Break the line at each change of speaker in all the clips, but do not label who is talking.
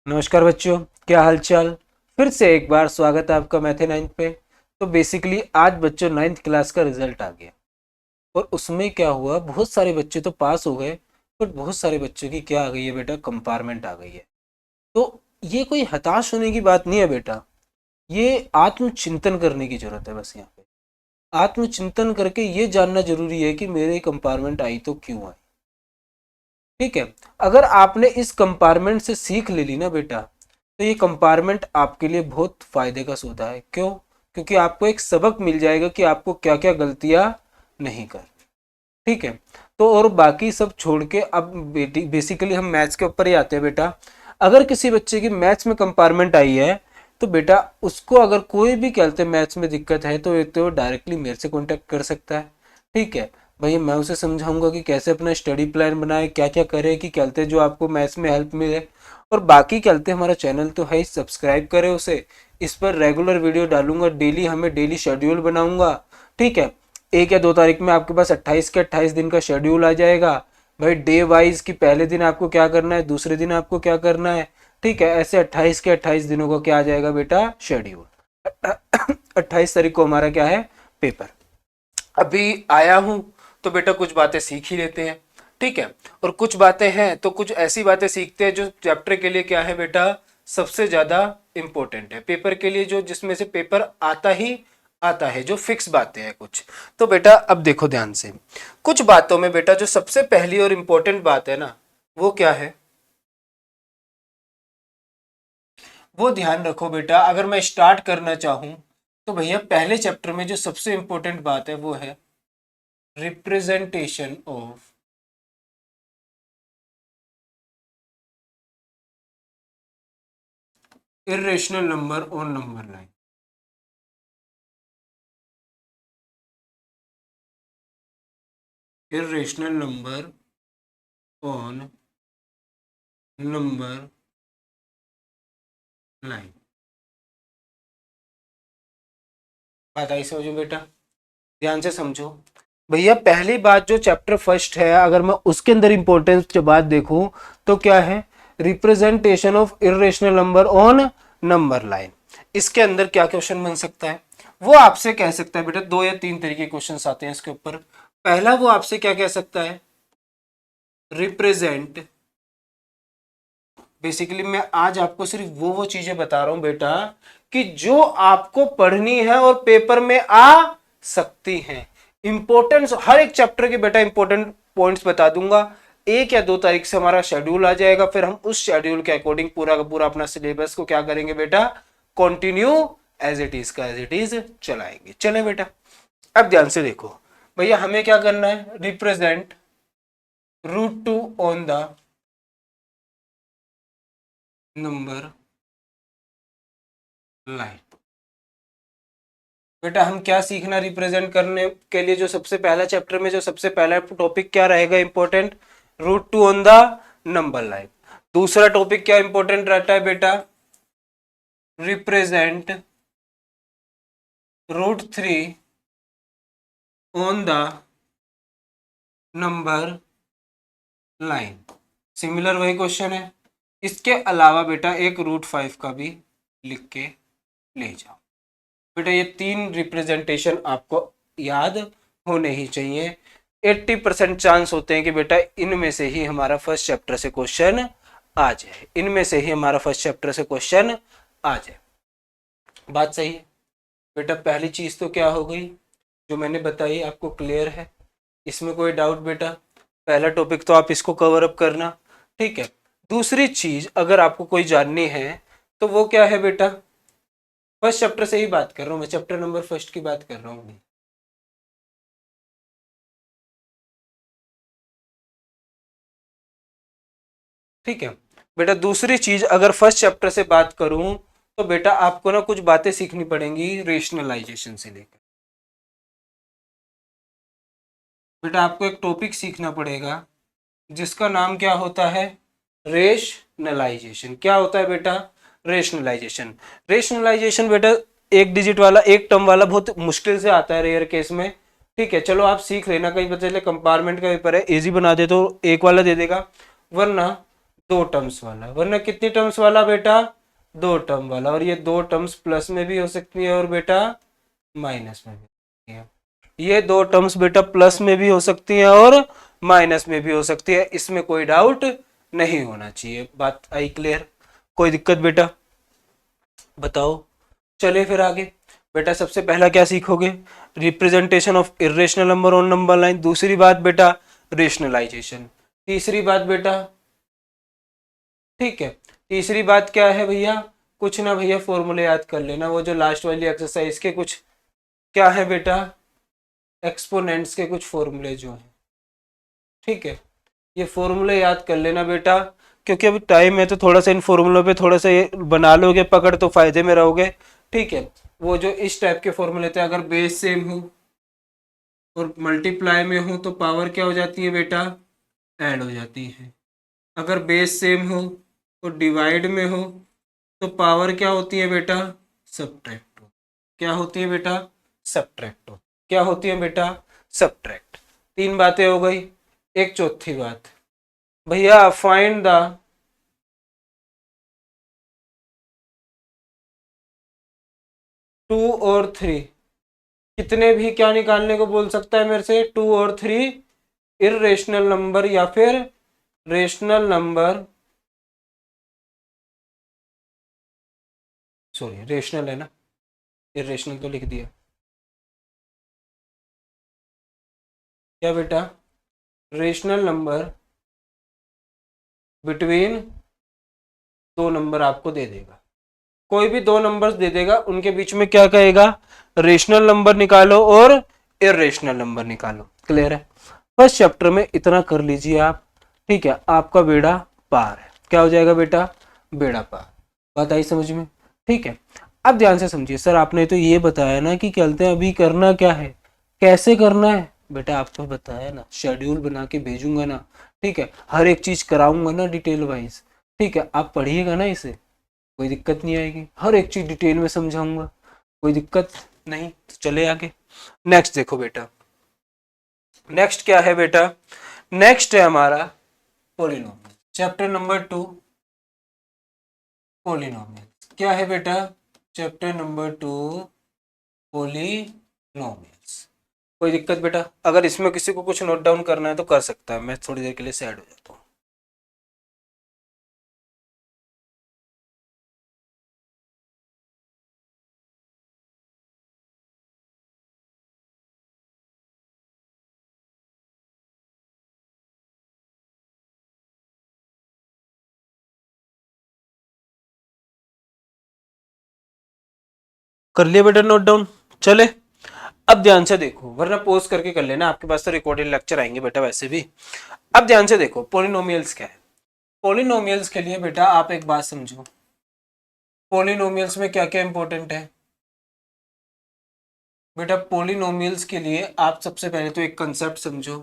नमस्कार बच्चों, क्या हालचाल। फिर से एक बार स्वागत है आपका मैथे नाइन्थ पे। तो बेसिकली आज बच्चों नाइन्थ क्लास का रिजल्ट आ गया और उसमें क्या हुआ, बहुत सारे बच्चे तो पास हो गए बट बहुत सारे बच्चों की क्या आ गई है बेटा, कंपार्टमेंट आ गई है। तो ये कोई हताश होने की बात नहीं है बेटा, ये आत्मचिंतन करने की जरूरत है। बस यहाँ पे आत्मचिंतन करके ये जानना जरूरी है कि मेरे कंपार्टमेंट आई तो क्यों आई। ठीक है, अगर आपने इस कंपार्टमेंट से सीख ले ली ना बेटा, तो ये कंपार्टमेंट आपके लिए बहुत फायदे का सौदा है। क्यों? क्योंकि आपको एक सबक मिल जाएगा कि आपको क्या क्या गलतियां नहीं कर। ठीक है, तो और बाकी सब छोड़ के अब बेसिकली हम मैथ्स के ऊपर ही आते हैं बेटा। अगर किसी बच्चे की मैथ्स में कंपार्टमेंट आई है तो बेटा उसको अगर कोई भी कहते हैं मैथ्स में दिक्कत है तो ये तो डायरेक्टली मेरे से कांटेक्ट कर सकता है। ठीक है भाई, मैं उसे समझाऊंगा कि कैसे अपना स्टडी प्लान बनाए, क्या क्या करे कि कहते जो आपको मैथ्स में हेल्प मिले। और बाकी कहते हमारा चैनल तो है, सब्सक्राइब करें उसे। इस पर रेगुलर वीडियो डालूंगा, डेली हमें डेली शेड्यूल बनाऊंगा। ठीक है, 1 या 2 तारीख में आपके पास 28 के 28 दिन का शेड्यूल आ जाएगा। भाई डे वाइज कि पहले दिन आपको क्या करना है, दूसरे दिन आपको क्या करना है। ठीक है, ऐसे 28 के 28 दिनों का क्या आ जाएगा बेटा, शेड्यूल। 28 तारीख को हमारा क्या है, पेपर। अभी आया हूं तो बेटा कुछ बातें सीख ही लेते हैं। ठीक है, और कुछ बातें हैं तो कुछ ऐसी बातें सीखते हैं जो चैप्टर के लिए क्या है बेटा, सबसे ज्यादा इंपॉर्टेंट है पेपर के लिए, जो जिसमें से पेपर आता ही आता है, जो फिक्स बातें हैं कुछ। तो बेटा अब देखो ध्यान से, कुछ बातों में बेटा जो सबसे पहली और इंपॉर्टेंट बात है ना, वो क्या है, वो ध्यान रखो बेटा। अगर मैं स्टार्ट करना चाहूं तो भैया पहले चैप्टर में जो सबसे इंपॉर्टेंट बात है वो है representation of irrational number on number line। irrational number on number line। बात आई समझो बेटा, ध्यान से समझो। भैया पहली बात जो चैप्टर फर्स्ट है, अगर मैं उसके अंदर इंपॉर्टेंस की बात देखूं तो क्या है, representation of irrational number on number line. इसके अंदर क्या क्वेश्चन बन सकता है, वो आपसे कह सकता है बेटा, 2 या 3 तरीके के क्वेश्चन आते हैं इसके ऊपर। पहला वो आपसे क्या कह सकता है, रिप्रेजेंट। बेसिकली मैं आज आपको सिर्फ वो चीजें बता रहा हूं बेटा कि जो आपको पढ़नी है और पेपर में आ सकती हैं। इंपॉर्टेंस हर एक चैप्टर के बेटा इंपॉर्टेंट पॉइंट्स बता दूंगा। 1 या 2 तारीख से हमारा शेड्यूल आ जाएगा, फिर हम उस शेड्यूल के अकॉर्डिंग पूरा का पूरा अपना सिलेबस को क्या करेंगे बेटा, कंटिन्यू एज इट इज का एज इट इज चलाएंगे। चले बेटा, अब ध्यान से देखो भैया, हमें क्या करना है, represent √2 on the number line. बेटा हम क्या सीखना रिप्रेजेंट करने के लिए, जो सबसे पहला चैप्टर में जो सबसे पहला टॉपिक क्या रहेगा important, √2 on the number line. दूसरा टॉपिक क्या इंपॉर्टेंट रहता है बेटा, represent √3 on the number line. Similar वही क्वेश्चन है। इसके अलावा बेटा एक √5 का भी लिख के ले जाओ। बेटा ये 3 रिप्रेजेंटेशन आपको याद होने ही चाहिए। 80% चांस होते हैं कि बेटा इनमें से ही हमारा फर्स्ट चैप्टर से क्वेश्चन आ जाए, इनमें से ही हमारा फर्स्ट चैप्टर से क्वेश्चन आ जाए। बात सही है बेटा। पहली चीज तो क्या हो गई जो मैंने बताई, आपको क्लियर है, इसमें कोई डाउट बेटा? पहला टॉपिक तो आप इसको कवर अप करना। ठीक है, दूसरी चीज अगर आपको कोई जाननी है तो वो क्या है बेटा, फर्स्ट चैप्टर से ही बात कर रहा हूं मैं, चैप्टर नंबर फर्स्ट की बात कर रहा हूं। ठीक है बेटा, दूसरी चीज अगर फर्स्ट चैप्टर से बात करूं तो बेटा आपको ना कुछ बातें सीखनी पड़ेंगी रेशनलाइजेशन से लेकर। बेटा आपको एक टॉपिक सीखना पड़ेगा जिसका नाम क्या होता है, रेशनलाइजेशन। क्या होता है बेटा, रेशनलाइजेशन। रेशनलाइजेशन बेटा एक डिजिट वाला, एक टर्म वाला बहुत मुश्किल से आता है रेयर केस में। ठीक है, चलो आप सीख लेना, कहीं पता चले कंपार्टमेंट का पेपर है, इजी बना दे तो एक वाला दे देगा, वरना 2 टर्म्स वाला, वरना कितनी टर्म्स वाला बेटा, 2 टर्म वाला। और ये 2 टर्म्स प्लस में भी हो सकती है और बेटा माइनस में भी हो सकती है। ये 2 टर्म्स बेटा प्लस में भी हो सकती हैं और माइनस में भी हो सकती है, इसमें कोई डाउट नहीं होना चाहिए। बात आई क्लियर? कोई दिक्कत बेटा? बताओ। चलिए फिर आगे बेटा, सबसे पहला क्या सीखोगे? Representation of irrational number on number line. दूसरी बात बेटा रेशनलाइजेशन। तीसरी बात बेटा, ठीक है, तीसरी बात क्या है भैया? कुछ ना भैया फॉर्मूले याद कर लेना, वो जो लास्ट वाली एक्सरसाइज के कुछ क्या है बेटा, एक्सपोनेंट्स के कुछ फॉर्मूले जो हैं, ठीक है, ये फॉर्मूले याद कर लेना बेटा, क्योंकि अभी टाइम है तो थोड़ा सा इन फॉर्मूलों पे थोड़ा सा ये बना लोगे पकड़ तो फायदे में रहोगे, ठीक है। वो जो इस टाइप के फॉर्मूले थे, अगर बेस सेम हो और मल्टीप्लाई में हो तो पावर क्या हो जाती है बेटा, ऐड हो जाती है। अगर बेस सेम हो और डिवाइड में हो तो पावर क्या होती है बेटा, सब्ट्रैक्ट हो। क्या होती है बेटा, सब्ट्रैक्ट हो। क्या होती है बेटा, सब्ट्रैक्ट। 3 बातें हो गई। एक चौथी बात भैया, फाइंड द 2 और 3, कितने भी क्या निकालने को बोल सकता है मेरे से, 2 और 3 इर्रेशनल नंबर या फिर रेशनल नंबर, सॉरी रेशनल है ना, इर्रेशनल तो लिख दिया। क्या बेटा, रेशनल नंबर बिटवीन 2 नंबर आपको दे देगा, कोई भी 2 नंबर्स दे देगा, उनके बीच में क्या कहेगा, रेशनल नंबर निकालो और इर्रेशनल नंबर निकालो। क्लियर है? फर्स्ट चैप्टर में इतना कर लीजिए आप, ठीक है, आपका बेड़ा पार है। क्या हो जाएगा बेटा, बेड़ा पार। बात आई समझ में? ठीक है, अब ध्यान से समझिए। सर आपने तो ये बताया ना कि चलते हैं, अभी करना क्या है, कैसे करना है बेटा, आपको बताया ना, शेड्यूल बना के भेजूंगा ना, ठीक है, हर एक चीज कराऊंगा ना डिटेल वाइज, ठीक है, आप पढ़िएगा ना इसे, कोई दिक्कत नहीं आएगी, हर एक चीज डिटेल में समझाऊंगा, कोई दिक्कत नहीं। तो चले आगे, नेक्स्ट देखो बेटा, नेक्स्ट क्या है बेटा, नेक्स्ट है हमारा पोलिनोमियल, चैप्टर नंबर 2 पोलिनोमियल। क्या है बेटा, चैप्टर नंबर 2 पोलिनोमियल्स। कोई दिक्कत बेटा? अगर इसमें किसी को कुछ नोट डाउन करना है तो कर सकता है, मैं थोड़ी देर के लिए सैड हो जाता हूँ। कर लिया बेटा नोट डाउन? चले, अब ध्यान से देखो, वरना पोस्ट करके कर लेना, आपके पास तो रिकॉर्डेड लेक्चर आएंगे बेटा वैसे भी। अब ध्यान से देखो पोलिनोमियल्स क्या है। पोलिनोमियल्स के लिए बेटा आप एक बात समझो, पोलिनोमियल्स में क्या क्या इंपॉर्टेंट है बेटा। पोलिनोमियल्स के लिए आप सबसे पहले तो एक कंसेप्ट समझो,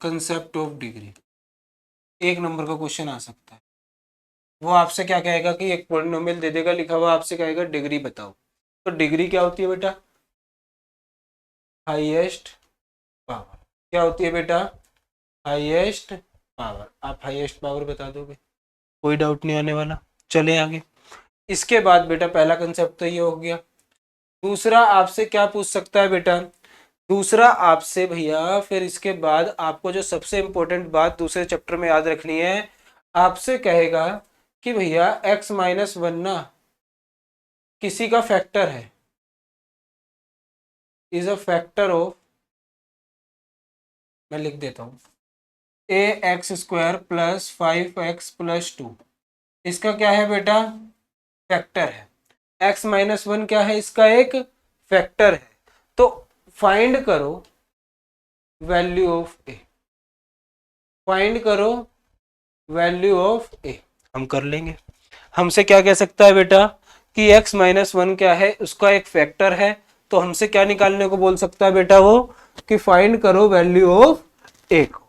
कंसेप्ट ऑफ डिग्री। एक नंबर का क्वेश्चन आ सकता है, वो आपसे क्या कहेगा कि एक पोलिनोमियल दे देगा लिखा हुआ, आपसे कहेगा डिग्री बताओ। तो डिग्री क्या होती है बेटा, हाईएस्ट पावर। क्या होती है बेटा, हाईएस्ट पावर। आप हाईएस्ट पावर बता दोगे, कोई डाउट नहीं आने वाला। चले आगे, इसके बाद बेटा पहला कंसेप्ट तो ये हो गया। दूसरा आपसे क्या पूछ सकता है बेटा, दूसरा आपसे भैया फिर इसके बाद आपको जो सबसे इंपॉर्टेंट बात दूसरे चैप्टर में याद रखनी है, आपसे कहेगा कि भैया x-1 ना किसी का फैक्टर है, इज अ फैक्टर ऑफ, मैं लिख देता हूं, ax² प्लस 5x प्लस 2, इसका क्या है बेटा, फैक्टर है। x-1 क्या है, इसका एक फैक्टर है। तो फाइंड करो वैल्यू ऑफ ए, फाइंड करो वैल्यू ऑफ ए। हम कर लेंगे। हमसे क्या कह सकता है बेटा कि x-1 क्या है, उसका एक फैक्टर है, तो हमसे क्या निकालने को बोल सकता है बेटा वो, कि फाइंड करो वैल्यू ऑफ ए को,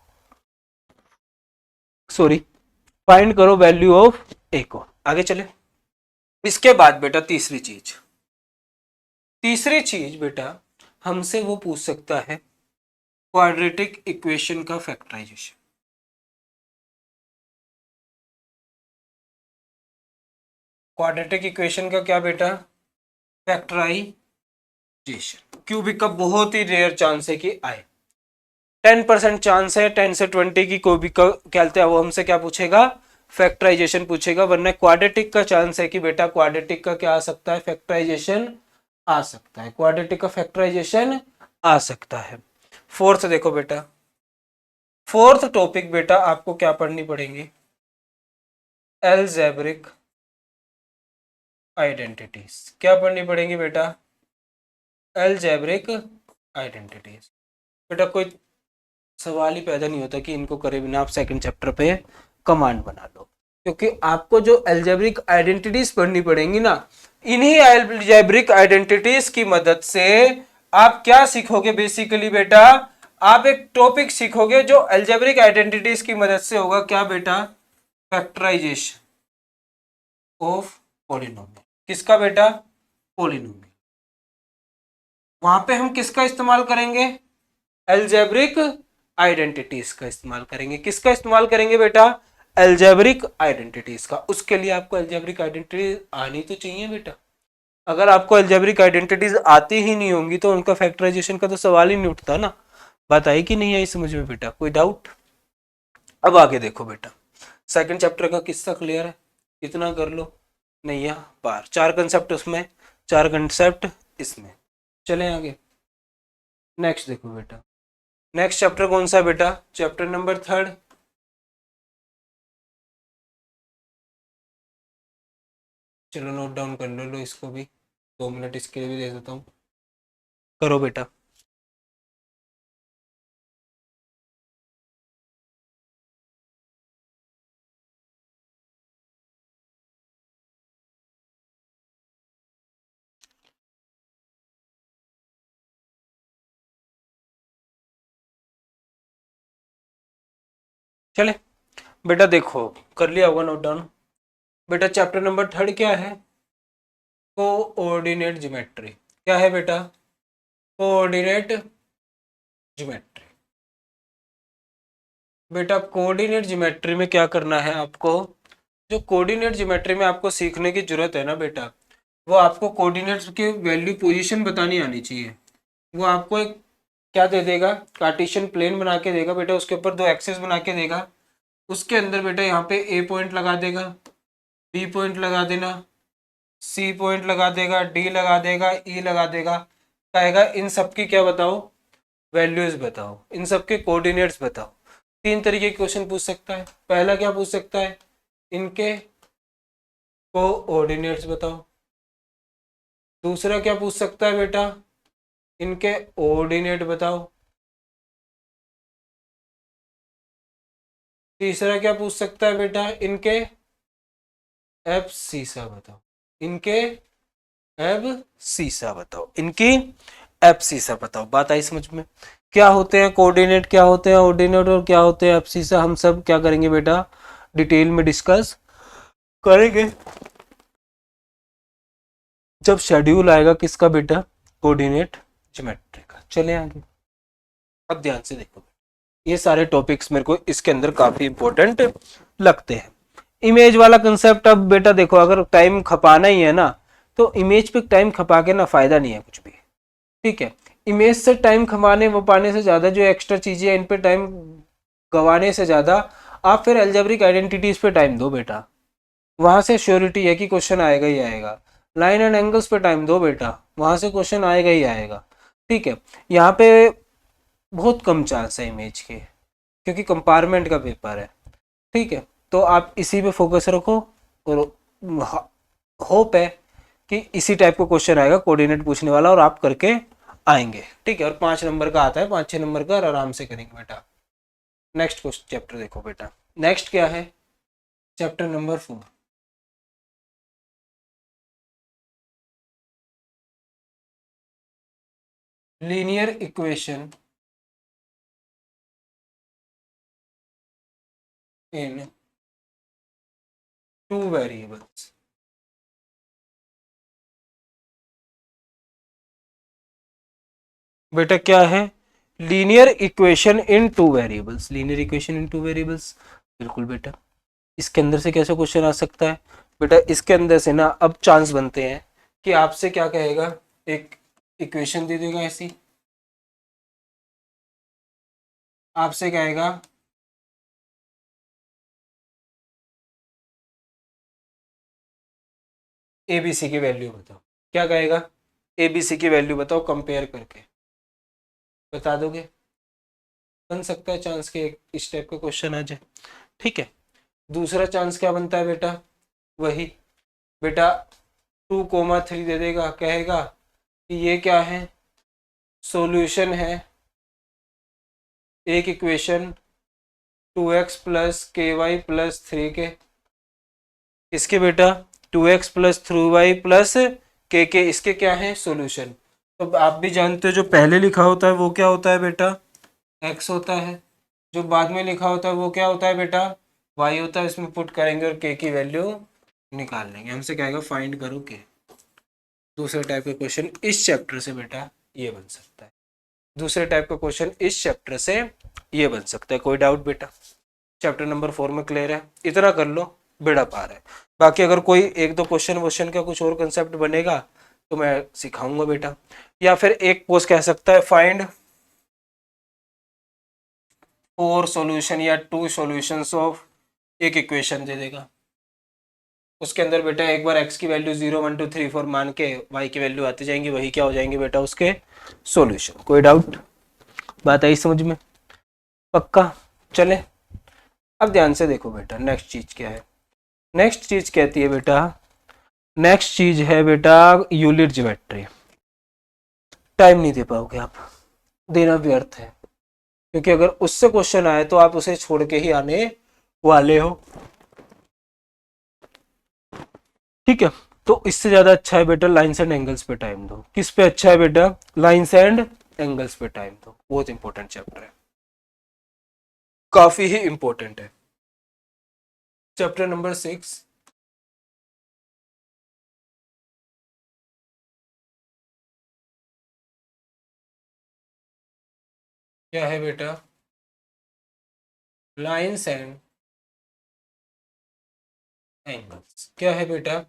सॉरी फाइंड करो वैल्यू ऑफ ए को। आगे चले, इसके बाद बेटा तीसरी चीज बेटा हमसे वो पूछ सकता है क्वाड्रेटिक इक्वेशन का फैक्टराइजेशन। क्वाड्रेटिक इक्वेशन का क्या बेटा, फैक्टराइजेशन। क्यूबिक का बहुत ही रेयर चांस है कि आए, 10% चांस है, 10 से 20 की क्यूबिक का क्या है वो हमसे क्या पूछेगा, फैक्टराइजेशन पूछेगा। वरना क्वाड्रेटिक का चांस है कि बेटा क्वाड्रेटिक का क्या आ सकता है, फैक्टराइजेशन आ सकता है, क्वाड्रेटिक का फैक्टराइजेशन आ सकता है। फोर्थ देखो बेटा, फोर्थ टॉपिक बेटा आपको क्या पढ़नी पड़ेगी, अलजेब्रिक आइडेंटिटीज। क्या पढ़नी पड़ेगी बेटा, अलजेब्रिक आइडेंटिटीज। बेटा कोई सवाल ही पैदा नहीं होता कि इनको करे बिना आप सेकंड चैप्टर पे कमांड बना लो, क्योंकि आपको जो अलजेब्रिक आइडेंटिटीज पढ़नी पड़ेंगी ना, इन्हीं अलजेब्रिक आइडेंटिटीज की मदद से आप क्या सीखोगे बेसिकली बेटा, आप एक टॉपिक सीखोगे जो अलजेब्रिक आइडेंटिटीज की मदद से होगा, क्या बेटा, फैक्टराइजेशन ऑफ पॉलिनोमियल। किसका बेटा, पॉलिनोमियल। वहां पे हम किसका इस्तेमाल करेंगे, अलजेब्रिक आइडेंटिटीज का इस्तेमाल करेंगे। किसका इस्तेमाल करेंगे बेटा, अलजेब्रिक आइडेंटिटीज का। उसके लिए आपको अलजेब्रिक आइडेंटिटीज आनी तो चाहिए बेटा। अगर आपको अलजेब्रिक आइडेंटिटीज आती ही नहीं होंगी तो उनका फैक्टराइजेशन का तो सवाल ही नहीं उठता ना। बात आई कि नहीं आई समझ में बेटा, कोई डाउट। अब आगे देखो बेटा, सेकंड चैप्टर का किस्सा क्लियर है, इतना कर लो, नैया पार। 4 कंसेप्ट उसमें, 4 कंसेप्ट इसमें। चलें आगे, नेक्स्ट देखो बेटा, नेक्स्ट चैप्टर कौन सा बेटा, चैप्टर नंबर 3। चलो नोट डाउन कर लो इसको भी, 2 मिनट इसके लिए भी दे देता हूँ, करो बेटा। चले बेटा, देखो कर लिया होगा नोट डाउन बेटा। चैप्टर नंबर 3 क्या है, कोऑर्डिनेट ज्योमेट्री। क्या है बेटा, कोऑर्डिनेट ज्योमेट्री। बेटा कोऑर्डिनेट ज्योमेट्री में क्या करना है आपको, जो कोऑर्डिनेट ज्योमेट्री में आपको सीखने की जरूरत है ना बेटा, वो आपको कोऑर्डिनेट्स की वैल्यू पोजीशन बतानी आनी चाहिए। वो आपको एक क्या दे देगा, कार्टेशियन प्लेन बना के देगा बेटा, उसके ऊपर 2 एक्सेस बना के देगा। उसके अंदर बेटा यहाँ पे ए पॉइंट लगा देगा, बी पॉइंट लगा देना, सी पॉइंट लगा देगा, डी लगा देगा, ई लगा देगा। कहेगा इन सब की क्या बताओ, वैल्यूज बताओ, इन सब के कोऑर्डिनेट्स बताओ। 3 तरीके के क्वेश्चन पूछ सकता है। पहला क्या पूछ सकता है, इनके कोऑर्डिनेट्स बताओ। दूसरा क्या पूछ सकता है बेटा, इनके ऑर्डिनेट बताओ। तीसरा क्या पूछ सकता है बेटा, इनके एब्सीसा बताओ। इनके एब्सीसा बताओ, इनकी एब्सीसा बताओ। बात आई समझ में, क्या होते हैं कोऑर्डिनेट, क्या होते हैं ऑर्डिनेट और क्या होते हैं एब्सीसा, हम सब क्या करेंगे बेटा, डिटेल में डिस्कस करेंगे जब शेड्यूल आएगा किसका बेटा, कोऑर्डिनेट ज्योमेट्री का। चले आगे, अब ध्यान से देखो, ये सारे टॉपिक्स मेरे को इसके अंदर काफी इंपॉर्टेंट लगते हैं। इमेज वाला कंसेप्ट, अब बेटा देखो अगर टाइम खपाना ही है ना, तो इमेज पे टाइम खपा के ना फायदा नहीं है कुछ भी, ठीक है। इमेज से टाइम खपाने वो पाने से ज्यादा जो एक्स्ट्रा चीजें इन पे टाइम गंवाने से ज्यादा आप फिर अलजेब्रिक आइडेंटिटीज पे टाइम दो बेटा, वहां से श्योरिटी है कि क्वेश्चन आएगा ही आएगा। लाइन एंड एंगल्स पे टाइम दो बेटा, वहां से क्वेश्चन आएगा ही आएगा, ठीक है। यहाँ पे बहुत कम चांस है इमेज के, क्योंकि कंपार्टमेंट का पेपर है, ठीक है। तो आप इसी पे फोकस रखो और होप है कि इसी टाइप का क्वेश्चन आएगा कोऑर्डिनेट पूछने वाला और आप करके आएंगे, ठीक है। और 5 नंबर का आता है, 5-6 नंबर का, और आराम से करेंगे बेटा। नेक्स्ट क्वेश्चन चैप्टर देखो बेटा, नेक्स्ट क्या है, chapter number 4, linear equation in 2 variables. बेटा क्या है, linear equation in 2 variables. Linear equation in 2 variables, बिल्कुल बेटा। इसके अंदर से कैसे क्वेश्चन आ सकता है बेटा? इसके अंदर से ना अब चांस बनते हैं कि आपसे क्या कहेगा, एक इक्वेशन दे देगा ऐसी, आपसे कहेगा एबीसी की वैल्यू बताओ। क्या कहेगा? एबीसी की वैल्यू बताओ कंपेयर करके, बता दोगे? बन सकता है चांस के इस टाइप का क्वेश्चन आ जाए। ठीक है, दूसरा चांस क्या बनता है बेटा? वही बेटा 2,3 दे देगा, कहेगा कि ये क्या है, सॉल्यूशन है एक इक्वेशन 2x प्लस के वाई प्लस 3 के, इसके बेटा 2x प्लस 3y प्लस के इसके क्या है, सॉल्यूशन। तो आप भी जानते हो जो पहले लिखा होता है वो क्या होता है बेटा, x होता है, जो बाद में लिखा होता है वो क्या होता है बेटा, y होता है। इसमें पुट करेंगे और k की वैल्यू निकाल लेंगे। हमसे कहेगा फाइंड करो k। दूसरे टाइप का क्वेश्चन इस चैप्टर से बेटा ये बन सकता है, दूसरे टाइप का क्वेश्चन इस चैप्टर से ये बन सकता है। कोई डाउट बेटा? चैप्टर नंबर 4 में क्लियर है, इतना कर लो बेड़ा पार है। बाकी अगर कोई एक दो क्वेश्चन का कुछ और कंसेप्ट बनेगा तो मैं सिखाऊंगा बेटा। या फिर एक पोस्ट कह सकता है फाइंड 4 सॉल्यूशन या 2 सॉल्यूशंस ऑफ एक इक्वेशन दे देगा। उसके अंदर बेटा एक बार x की वैल्यू 0 1 2 3 4 मान के y की वैल्यू आती जाएंगी, वही क्या हो जाएंगे बेटा, उसके सॉल्यूशन। कोई डाउट? बात आई समझ में? पक्का? चले अब ध्यान से देखो बेटा, नेक्स्ट चीज क्या है। नेक्स्ट चीज कहती है बेटा, नेक्स्ट चीज है बेटा यूलिट ज्योमेट्री। टाइम नहीं दे पाओगे आप, देना व्यर्थ है, क्योंकि अगर उससे क्वेश्चन आए तो आप उसे छोड़ के ही आने वाले हो। ठीक है, तो इससे ज्यादा अच्छा है बेटा लाइंस एंड एंगल्स पे टाइम दो। किस पे अच्छा है बेटा? लाइंस एंड एंगल्स पे टाइम दो। बहुत इंपॉर्टेंट चैप्टर है, काफी ही इंपॉर्टेंट है। चैप्टर नंबर 6 क्या है बेटा? Lines and angles. क्या है बेटा?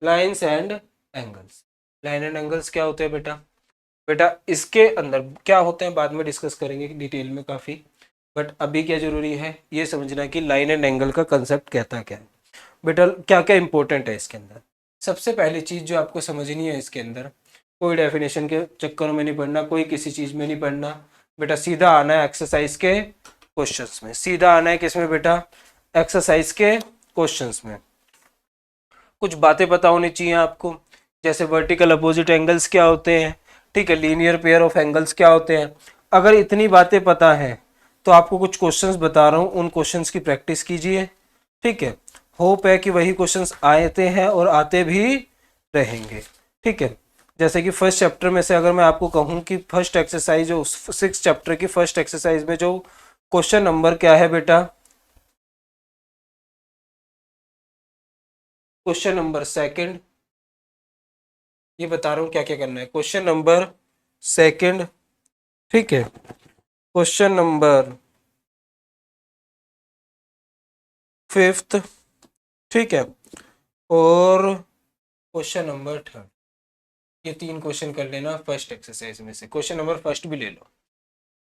Lines and angles. Line and angles क्या होते हैं बेटा? बेटा इसके अंदर क्या होते हैं बाद में डिस्कस करेंगे डिटेल में काफी, बट अभी क्या जरूरी है ये समझना कि लाइन एंड एंगल का कंसेप्ट कहता क्या है बेटा, क्या क्या इंपॉर्टेंट है इसके अंदर। सबसे पहली चीज जो आपको समझनी है इसके अंदर, कोई डेफिनेशन के चक्करों में नहीं पढ़ना, कोई किसी चीज में नहीं पढ़ना बेटा, सीधा आना है एक्सरसाइज के क्वेश्चंस में। सीधा आना है किसमें बेटा? एक्सरसाइज के क्वेश्चंस में। कुछ बातें पता होनी चाहिए आपको, जैसे वर्टिकल अपोजिट एंगल्स क्या होते हैं, ठीक है, लीनियर पेयर ऑफ एंगल्स क्या होते हैं। अगर इतनी बातें पता है तो आपको कुछ क्वेश्चंस बता रहा हूँ, उन क्वेश्चंस की प्रैक्टिस कीजिए। ठीक है, होप है कि वही क्वेश्चंस आते हैं और आते भी रहेंगे। ठीक है, जैसे कि फर्स्ट चैप्टर में से अगर मैं आपको कहूँ कि फर्स्ट एक्सरसाइज जो 6 चैप्टर की फर्स्ट एक्सरसाइज में जो क्वेश्चन नंबर क्या है बेटा, क्वेश्चन नंबर सेकंड, ये बता रहा हूँ क्या क्या करना है। क्वेश्चन नंबर सेकंड, ठीक है, क्वेश्चन नंबर फिफ्थ, ठीक है, और क्वेश्चन नंबर थर्ड। ये 3 क्वेश्चन कर लेना फर्स्ट एक्सरसाइज में से। क्वेश्चन नंबर फर्स्ट भी ले लो,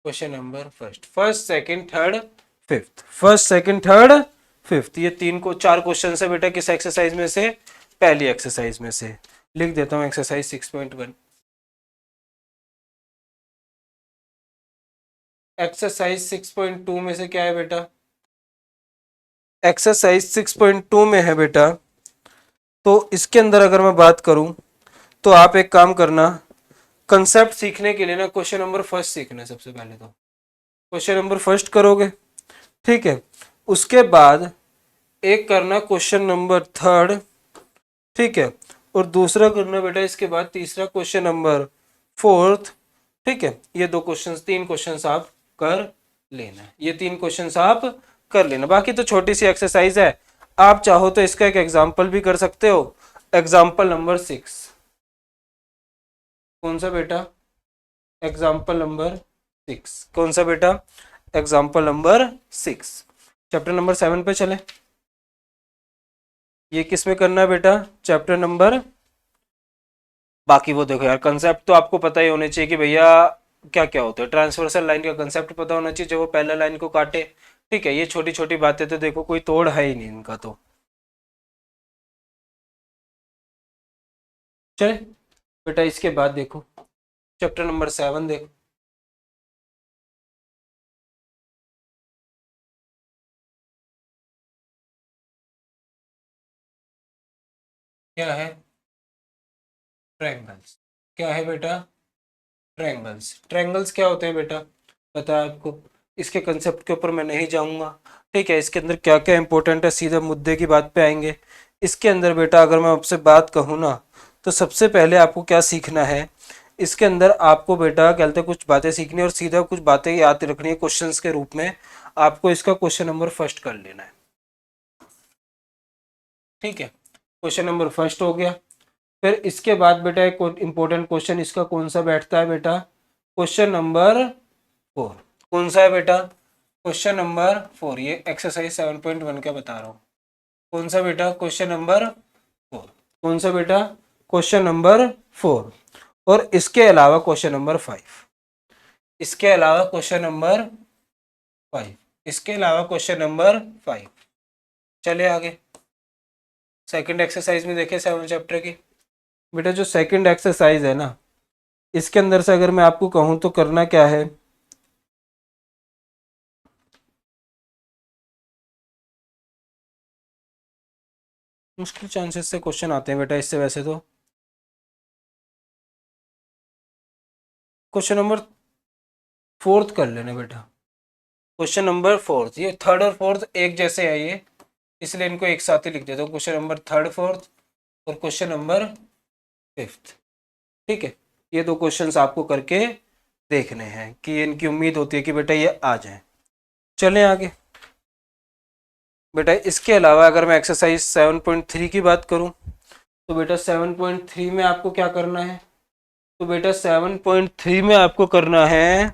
question number first, first second third fifth, first second third fifth, ये 4 क्वेश्चन है बेटा किस एक्सरसाइज में से? पहली एक्सरसाइज में से। लिख देता हूँ एक्सरसाइज 6.1। एक्सरसाइज 6.2 में से क्या है बेटा? एक्सरसाइज 6.2 में है बेटा, तो इसके अंदर अगर मैं बात करूं तो आप एक काम करना, कंसेप्ट सीखने के लिए ना क्वेश्चन नंबर फर्स्ट सीखना है सबसे पहले। तो क्वेश्चन नंबर फर्स्ट करोगे, ठीक है, उसके बाद एक करना क्वेश्चन नंबर थर्ड, ठीक है, और दूसरा करना बेटा इसके बाद तीसरा क्वेश्चन नंबर फोर्थ। ठीक है, ये 2 क्वेश्चन 3 क्वेश्चन आप कर लेना, ये 3 क्वेश्चन आप कर लेना। बाकी तो छोटी सी एक्सरसाइज है, आप चाहो तो इसका एक एग्जाम्पल भी कर सकते हो। एग्जाम्पल नंबर 6 कौन सा बेटा? एग्जाम्पल नंबर 6 कौन सा बेटा? Example number 6। चैप्टर नंबर 7 पे चले। ये किस में करना है बेटा, चैप्टर नंबर, बाकी वो देखो यार कंसेप्ट तो आपको पता ही होने चाहिए कि भैया क्या क्या होता है। ट्रांसवर्सल लाइन का कंसेप्ट पता होना चाहिए, जो वो पहला लाइन को काटे। ठीक है, ये छोटी छोटी बातें तो देखो कोई तोड़ है ही नहीं इनका तो। चले बेटा, इसके बाद देखो चैप्टर नंबर 7 देखो। क्या है, ट्रायंगल्स। क्या है बेटा, ट्रायंगल्स। ट्रायंगल्स क्या होते हैं बेटा, पता है आपको। इसके कंसेप्ट के ऊपर मैं नहीं जाऊंगा। ठीक है, इसके अंदर क्या क्या इंपॉर्टेंट है, सीधा मुद्दे की बात पे आएंगे। इसके अंदर बेटा अगर मैं आपसे बात कहूँ ना, तो सबसे पहले आपको क्या सीखना है, इसके अंदर आपको बेटा कहते हैं कुछ बातें सीखनी है और सीधा कुछ बातें याद रखनी है क्वेश्चंस के रूप में। आपको इसका क्वेश्चन नंबर फर्स्ट कर लेना है। ठीक है, क्वेश्चन नंबर फर्स्ट हो गया। फिर इसके बाद बेटा एक इंपॉर्टेंट क्वेश्चन इसका कौन सा बैठता है बेटा, क्वेश्चन नंबर 4। कौन सा है बेटा, क्वेश्चन नंबर 4। ये एक्सरसाइज 7.1 का बता रहा हूँ। कौन सा बेटा, क्वेश्चन नंबर 4। कौन सा बेटा, क्वेश्चन नंबर 4। और इसके अलावा क्वेश्चन नंबर 5। इसके अलावा क्वेश्चन नंबर 5। इसके अलावा क्वेश्चन नंबर 5। चले आगे, सेकंड एक्सरसाइज में देखें 7 चैप्टर की। बेटा जो सेकंड एक्सरसाइज है ना, इसके अंदर से अगर मैं आपको कहूँ तो करना क्या है, मुश्किल चांसेस से क्वेश्चन आते हैं बेटा इससे वैसे तो। क्वेश्चन नंबर 4 कर लेना बेटा। क्वेश्चन नंबर 4, ये थर्ड और फोर्थ एक जैसे है ये, इसलिए इनको एक साथ ही लिख देता हूँ। क्वेश्चन नंबर थर्ड, फोर्थ और क्वेश्चन नंबर 5। ठीक है, ये दो क्वेश्चंस आपको करके देखने हैं कि इनकी उम्मीद होती है कि बेटा ये आ जाए। चलें आगे बेटा। इसके अलावा अगर मैं एक्सरसाइज 7.3 की बात करूं, तो बेटा 7.3 में आपको क्या करना है, तो बेटा 7.3 में आपको करना है,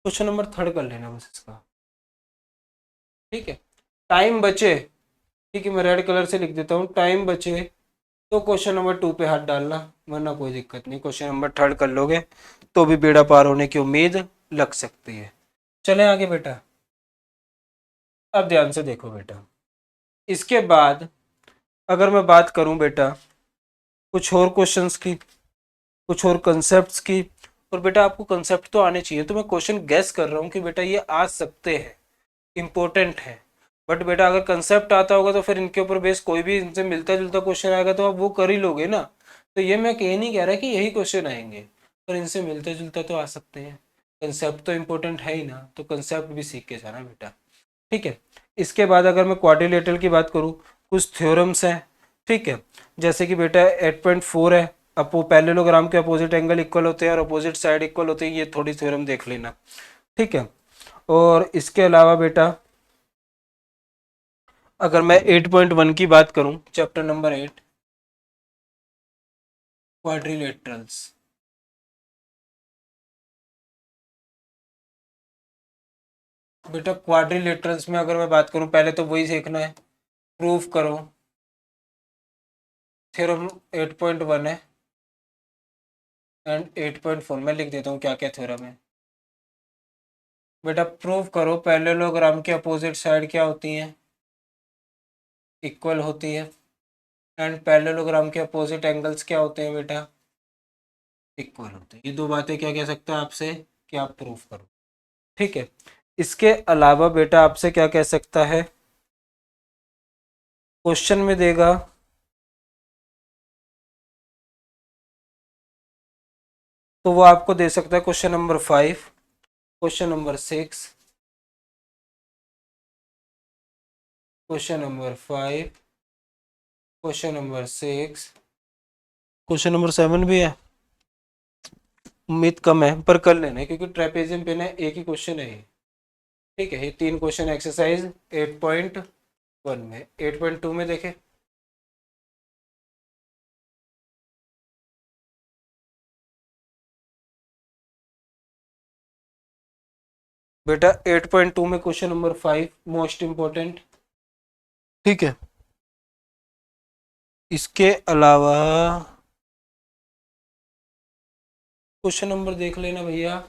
क्वेश्चन नंबर थर्ड कर लेना बस इसका। ठीक है, टाइम बचे, ठीक है मैं रेड कलर से लिख देता हूँ, टाइम बचे तो क्वेश्चन नंबर 2 पे हाथ डालना, वरना कोई दिक्कत नहीं, क्वेश्चन नंबर थर्ड कर लोगे तो भी बेड़ा पार होने की उम्मीद लग सकती है। चलें आगे बेटा। अब ध्यान से देखो बेटा, इसके बाद अगर मैं बात करूं बेटा कुछ और क्वेश्चंस की, कुछ और कंसेप्ट्स की, और बेटा आपको कंसेप्ट तो आने चाहिए, तो मैं क्वेश्चन गैस कर रहा हूँ कि बेटा ये आ सकते हैं, इंपॉर्टेंट है। बट बेटा अगर कंसेप्ट आता होगा तो फिर इनके ऊपर बेस कोई भी इनसे मिलता जुलता क्वेश्चन आएगा तो आप वो कर ही लोगे ना। तो ये मैं कह नहीं कह रहा कि यही क्वेश्चन आएंगे, पर इनसे मिलता जुलता तो आ सकते हैं। कंसेप्ट तो इंपॉर्टेंट है ही ना, तो कंसेप्ट भी सीख के जाना बेटा। ठीक है, इसके बाद अगर मैं क्वाड्रिलेटरल की बात करूँ, कुछ थ्योरम्स हैं। ठीक है, जैसे कि बेटा 8.4 है, अपो पैरेललोग्राम के अपोजिट एंगल इक्वल होते हैं और अपोजिट साइड इक्वल होते हैं, ये थोड़ी थ्योरम देख लेना। ठीक है, और इसके अलावा बेटा अगर मैं 8.1 की बात करूं, चैप्टर नंबर 8, क्वाड्रिलेटरल्स। बेटा क्वाड्रिलेटरल्स में अगर मैं बात करूं, पहले तो वही सीखना है, प्रूफ करो। थ्योरम 8.1 है एंड 8.4 में लिख देता हूँ क्या क्या थ्योरम है। बेटा प्रूव करो पैरेललोग्राम की अपोजिट साइड क्या होती है, इक्वल होती है, एंड पैरेललोग्राम के अपोजिट एंगल्स क्या होते हैं बेटा, इक्वल होते हैं। ये दो बातें क्या कह सकता है आपसे कि आप प्रूफ करो। ठीक है, इसके अलावा बेटा आपसे क्या कह सकता है, क्वेश्चन में देगा, तो वो आपको दे सकता है question number 5, question number 6, question number 5, question number 6, question number 7 भी है। उम्मीद कम है पर कर लेना क्योंकि ट्रेपेजियम पे ना एक ही क्वेश्चन है ये। ठीक है, ये 3 क्वेश्चन एक्सरसाइज 8.1 में। 8.2 में देखें, बेटा 8.2 में क्वेश्चन नंबर 5 मोस्ट इंपॉर्टेंट। ठीक है, इसके अलावा क्वेश्चन नंबर देख लेना भैया,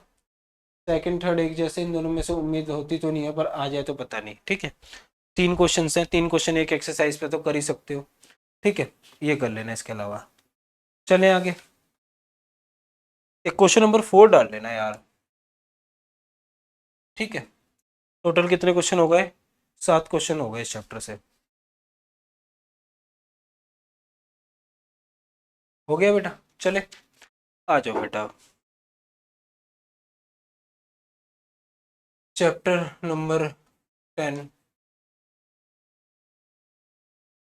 सेकंड थर्ड एक जैसे, इन दोनों में से उम्मीद होती तो नहीं है, पर आ जाए तो पता नहीं। ठीक है, 3 क्वेश्चन हैं, 3 क्वेश्चन एक एक्सरसाइज पे तो कर ही सकते हो। ठीक है, ये कर लेना। इसके अलावा चलें आगे, एक क्वेश्चन नंबर 4 डाल लेना यार। ठीक है, टोटल कितने क्वेश्चन हो गए? 7 क्वेश्चन हो गए इस चैप्टर से। हो गया बेटा, चले आ जाओ बेटा। चैप्टर नंबर 10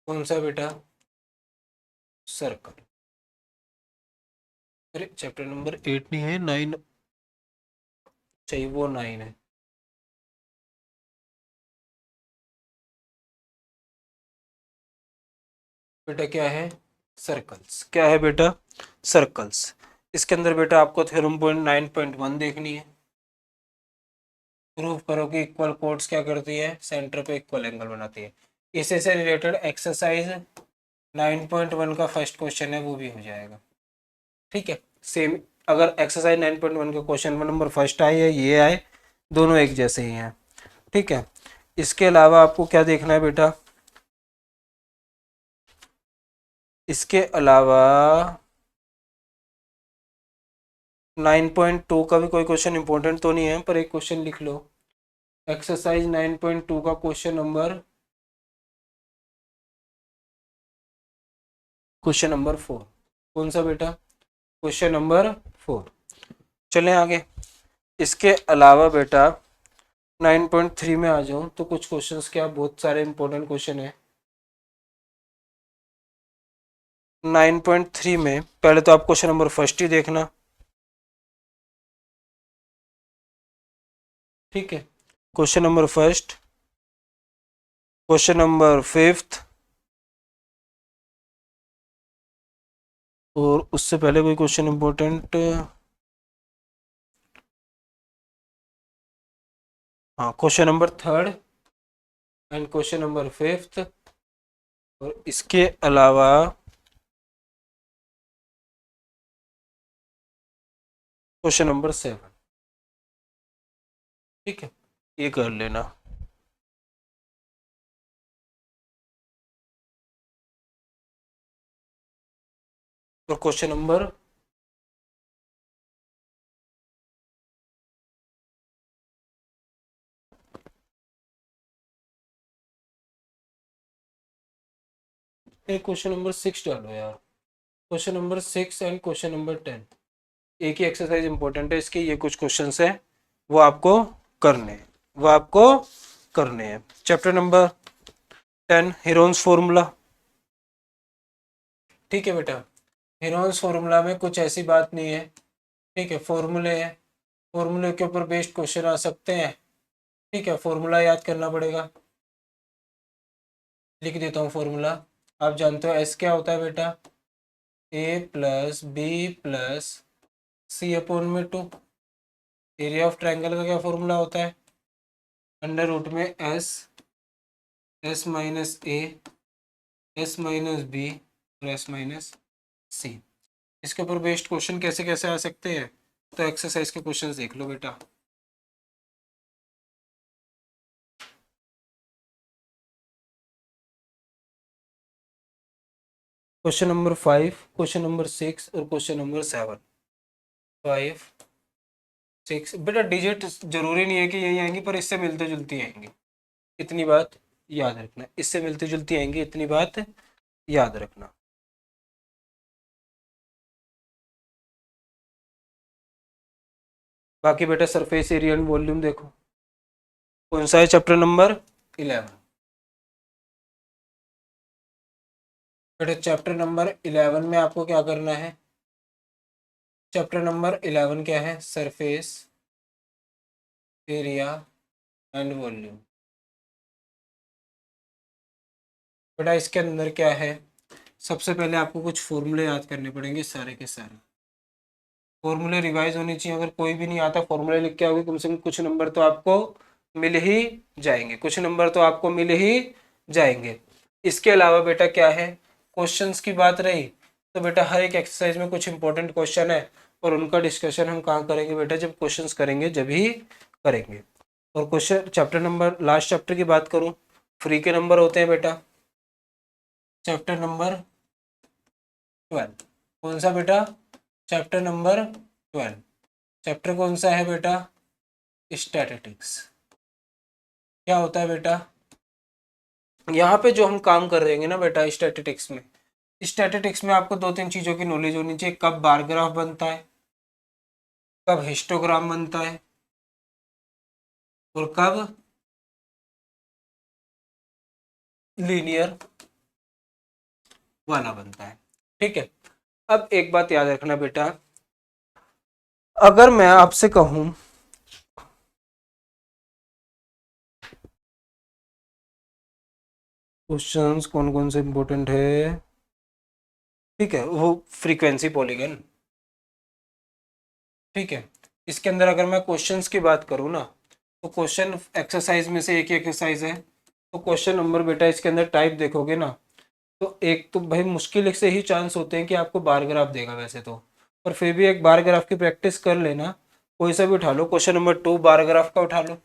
कौन सा बेटा? सर्कल। अरे चैप्टर नंबर 8 नहीं है, 9 चाहिए, वो 9 है। बेटा क्या है? सर्कल्स। क्या है बेटा? सर्कल्स। इसके अंदर बेटा आपको थ्योरम पॉइंट 9.1 देखनी है। प्रूव करो कि इक्वल कोड्स क्या करती है? सेंटर पे इक्वल एंगल बनाती है। इसी से रिलेटेड एक्सरसाइज 9.1 का फर्स्ट क्वेश्चन है, वो भी हो जाएगा। ठीक है, सेम। अगर एक्सरसाइज 9.1 का क्वेश्चन नंबर फर्स्ट आए या ये आए, दोनों एक जैसे ही हैं। ठीक है, इसके अलावा आपको क्या देखना है बेटा? इसके अलावा 9.2 का भी कोई क्वेश्चन इंपॉर्टेंट तो नहीं है, पर एक क्वेश्चन लिख लो। एक्सरसाइज 9.2 का क्वेश्चन नंबर 4। कौन सा बेटा? Question number 4। चलें आगे। इसके अलावा बेटा 9.3 में आ जाऊं तो कुछ क्वेश्चंस क्या, बहुत सारे इंपॉर्टेंट क्वेश्चन है 9.3 में। पहले तो आप क्वेश्चन नंबर फर्स्ट ही देखना। ठीक है, question number first, question number fifth, और उससे पहले कोई क्वेश्चन इंपॉर्टेंट? हाँ, question number third and question number fifth, और इसके अलावा क्वेश्चन नंबर 7। ठीक है, ये कर लेना। और क्वेश्चन नंबर एक क्वेश्चन नंबर 6 डालो यार। Question number 6 and question number 10, एक ही एक्सरसाइज इंपॉर्टेंट है इसके, ये कुछ क्वेश्चंस हैं वो आपको करने हैं, वो आपको करने हैं। Chapter number 10 Heron's formula. ठीक है बेटा, हीरोन्स फॉर्मूला में कुछ ऐसी बात नहीं है। ठीक है, फॉर्मूले हैं, फॉर्मूले के ऊपर बेस्ड क्वेश्चन आ सकते हैं। ठीक है, फॉर्मूला याद करना पड़ेगा। लिख देता हूँ फॉर्मूला। आप जानते हो एस क्या होता है बेटा? ए प्लस बी प्लस सी अपॉन में 2। एरिया ऑफ ट्राइंगल का क्या फॉर्मूला होता है? अंडर रूट में एस, एस माइनस ए, एस माइनस बी और एस माइनस सी। इसके ऊपर बेस्ड क्वेश्चन कैसे कैसे आ सकते हैं, तो एक्सरसाइज के क्वेश्चंस देख लो बेटा। क्वेश्चन नंबर 5, क्वेश्चन नंबर 6 और क्वेश्चन नंबर 7। 5 6 बेटा, डिजिट जरूरी नहीं है कि यही आएंगी, पर इससे मिलते जुलती आएंगी, इतनी बात याद रखना। इससे मिलती जुलती आएंगी, इतनी बात याद रखना। बाकी बेटा सरफेस एरिया एंड वॉल्यूम देखो, कौन सा है? Chapter number 11। बेटा चैप्टर नंबर 11 में आपको क्या करना है? चैप्टर नंबर 11 क्या है? Surface area and volume. बेटा इसके अंदर क्या है? सबसे पहले आपको कुछ फॉर्मूले याद करने पड़ेंगे सारे के सारे। फॉर्मूले रिवाइज होनी चाहिए। अगर कोई भी नहीं आता फॉर्मूले लिख के आओगे कम से कम कुछ नंबर तो आपको मिल ही जाएंगे, कुछ नंबर तो आपको मिल ही जाएंगे। इसके अलावा बेटा क्या है, क्वेश्चंस की बात रही तो बेटा हर एक एक्सरसाइज में कुछ इंपॉर्टेंट क्वेश्चन है और उनका डिस्कशन हम कहाँ करेंगे बेटा, जब क्वेश्चंस करेंगे जब ही करेंगे। और question chapter number, last chapter की बात करूँ, फ्री के नंबर होते हैं बेटा, चैप्टर नंबर 12। कौन सा बेटा, चैप्टर नंबर 12। चैप्टर कौन सा है बेटा, स्टैटिस्टिक्स। क्या होता है बेटा, यहाँ पे जो हम काम कर रहे हैं ना बेटा स्टैटिस्टिक्स में, स्टैटिस्टिक्स में आपको 2-3 चीज़ों की नॉलेज होनी चाहिए। कब बार ग्राफ बनता है, कब हिस्टोग्राम बनता है, और कब लीनियर वाला बनता है। ठीक है, अब एक बात याद रखना बेटा, अगर मैं आपसे कहूं क्वेश्चंस कौन कौन से इंपॉर्टेंट है, ठीक है, वो फ्रीक्वेंसी पॉलीगन, ठीक है। इसके अंदर अगर मैं क्वेश्चंस की बात करूं ना, तो क्वेश्चन एक्सरसाइज में से एक ही एक्सरसाइज है, तो क्वेश्चन नंबर बेटा इसके अंदर टाइप देखोगे ना, तो एक तो भाई मुश्किल से ही चांस होते हैं कि आपको बार ग्राफ देगा वैसे तो, पर फिर भी एक बार ग्राफ की प्रैक्टिस कर लेना। कोई सा भी उठा लो, क्वेश्चन नंबर 2 बार ग्राफ का उठा लो,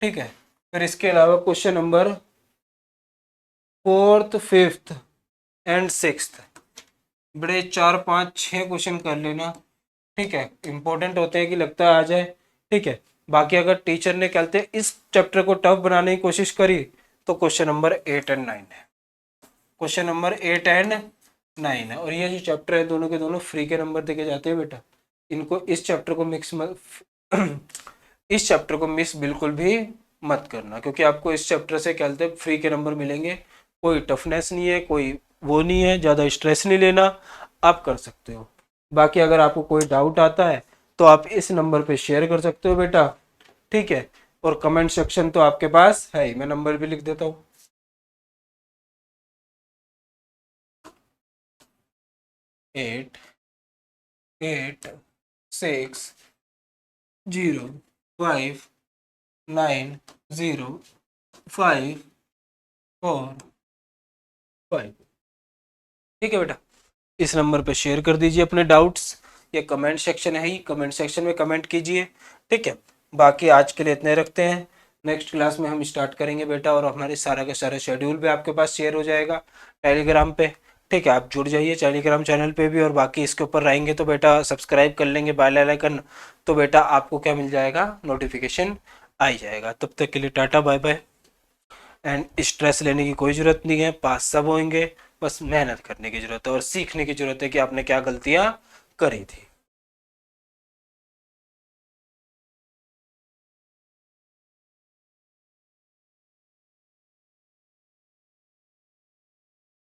ठीक है। फिर इसके अलावा question number 4th 5th and 6th, बड़े 4 5 6 क्वेश्चन कर लेना, ठीक है, इंपॉर्टेंट होते हैं कि लगता आ जाए, ठीक है। बाकी अगर टीचर ने कहते इस चैप्टर को टफ बनाने की कोशिश करी तो क्वेश्चन नंबर 8 एंड 9 है, क्वेश्चन नंबर 8 एंड 9 है। और ये जो चैप्टर है दोनों के दोनों फ्री के नंबर देके जाते हैं बेटा, इनको इस चैप्टर को मिक्स मत इस चैप्टर को मिस बिल्कुल भी मत करना, क्योंकि आपको इस चैप्टर से क्या कहते हैं फ्री के नंबर मिलेंगे। कोई टफनेस नहीं है, कोई वो नहीं है, ज़्यादा स्ट्रेस नहीं लेना, आप कर सकते हो। बाकी अगर आपको कोई डाउट आता है तो आप इस नंबर पे शेयर कर सकते हो बेटा, ठीक है। और कमेंट सेक्शन तो आपके पास है ही, मैं नंबर भी लिख देता हूँ, 8860590545। ठीक है बेटा, इस नंबर पे शेयर कर दीजिए अपने डाउट्स, ये कमेंट सेक्शन है ही, कमेंट सेक्शन में कमेंट कीजिए, ठीक है। बाकी आज के लिए इतने रखते हैं, नेक्स्ट क्लास में हम स्टार्ट करेंगे बेटा, और हमारे सारा का सारा शेड्यूल भी आपके पास शेयर हो जाएगा टेलीग्राम पे, ठीक है। आप जुड़ जाइए टेलीग्राम चैनल पे भी, और बाकी इसके ऊपर रहेंगे तो बेटा सब्सक्राइब कर लेंगे बेल आइकन, तो बेटा आपको क्या मिल जाएगा, नोटिफिकेशन आ ही जाएगा। तब तक के लिए tata bye bye, and stress लेने की कोई ज़रूरत नहीं है, पास सब होंगे, बस मेहनत करने की ज़रूरत है और सीखने की ज़रूरत है कि आपने क्या गलतियाँ करी थी।